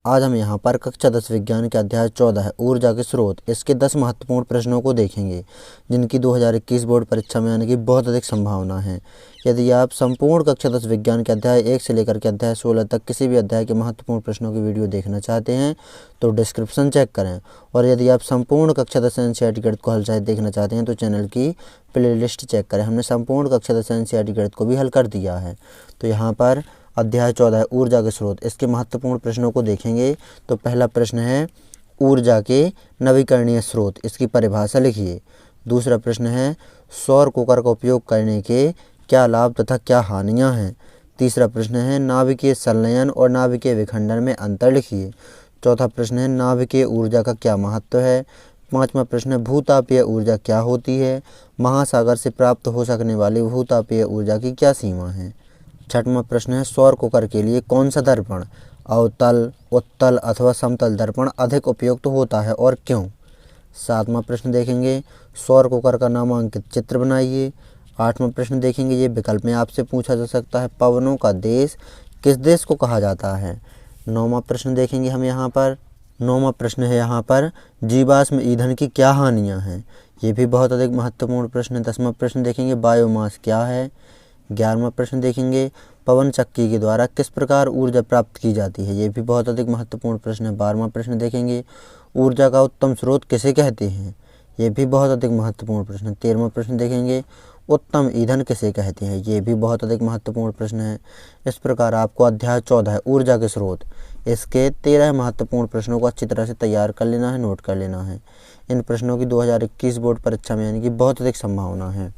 आज हम यहाँ पर कक्षा 10 विज्ञान के अध्याय 14 है ऊर्जा के स्रोत, इसके 10 महत्वपूर्ण प्रश्नों को देखेंगे जिनकी 2021 बोर्ड परीक्षा में आने की बहुत अधिक संभावना है। यदि आप संपूर्ण कक्षा 10 विज्ञान के अध्याय 1 से लेकर के अध्याय 16 तक किसी भी अध्याय के महत्वपूर्ण प्रश्नों की वीडियो देखना चाहते हैं तो डिस्क्रिप्शन चेक करें, और यदि आप संपूर्ण कक्षा 10 एनसीईआरटी गणित को हल सहित देखना चाहते हैं तो चैनल की प्लेलिस्ट चेक करें। हमने संपूर्ण कक्षा 10 एनसीईआरटी गणित को भी हल कर दिया है। तो यहाँ पर अध्याय 14 है ऊर्जा के स्रोत, इसके महत्वपूर्ण प्रश्नों को देखेंगे। तो पहला प्रश्न है ऊर्जा के नवीकरणीय स्रोत, इसकी परिभाषा लिखिए। दूसरा प्रश्न है सौर कुकर का उपयोग करने के क्या लाभ तथा क्या हानियां हैं। तीसरा प्रश्न है नाभिकीय संलयन और नाभिकीय विखंडन में अंतर लिखिए। चौथा प्रश्न है नाभिकीय ऊर्जा का क्या महत्व है। पांचवा प्रश्न है भूतापीय ऊर्जा क्या होती है। महासागर से प्राप्त हो सकने वाली भूतापीय ऊर्जा की क्या सीमा है। छठवां प्रश्न है सौर कुकर के लिए कौन सा दर्पण अवतल, उत्तल अथवा समतल दर्पण अधिक उपयुक्त होता है और क्यों। सातवां प्रश्न देखेंगे सौर कुकर का नामांकित चित्र बनाइए। आठवां प्रश्न देखेंगे, ये विकल्प में आपसे पूछा जा सकता है, पवनों का देश किस देश को कहा जाता है। नौवां प्रश्न देखेंगे हम यहाँ पर, नौवां प्रश्न है यहाँ पर जीवाश्म ईंधन की क्या हानियाँ हैं, ये भी बहुत अधिक महत्वपूर्ण प्रश्न है। 10वां प्रश्न देखेंगे बायोमास क्या है। 11वां प्रश्न देखेंगे पवन चक्की के द्वारा किस प्रकार ऊर्जा प्राप्त की जाती है, ये भी बहुत अधिक महत्वपूर्ण प्रश्न है। 12वां प्रश्न देखेंगे ऊर्जा का उत्तम स्रोत किसे कहते हैं, ये भी बहुत अधिक महत्वपूर्ण प्रश्न है। 13वां प्रश्न देखेंगे उत्तम ईंधन किसे कहते हैं, ये भी बहुत अधिक महत्वपूर्ण प्रश्न है। इस प्रकार आपको अध्याय 14 है ऊर्जा के स्रोत, इसके 13 महत्वपूर्ण प्रश्नों को अच्छी तरह से तैयार कर लेना है, नोट कर लेना है। इन प्रश्नों की 2021 बोर्ड परीक्षा में आने की बहुत अधिक संभावना है।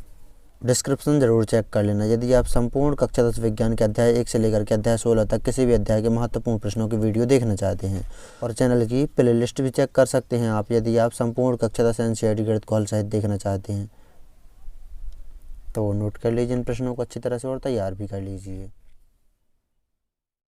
डिस्क्रिप्शन जरूर चेक कर लेना। यदि आप संपूर्ण कक्षा 10 विज्ञान के अध्याय 1 से लेकर के अध्याय 16 तक किसी भी अध्याय के महत्वपूर्ण प्रश्नों की वीडियो देखना चाहते हैं, और चैनल की प्लेलिस्ट भी चेक कर सकते हैं आप यदि आप संपूर्ण कक्षा 10 एनसीईआरटी गणित को हल सहित देखना चाहते हैं। तो नोट कर लीजिए इन प्रश्नों को अच्छी तरह से और तैयार भी कर लीजिए।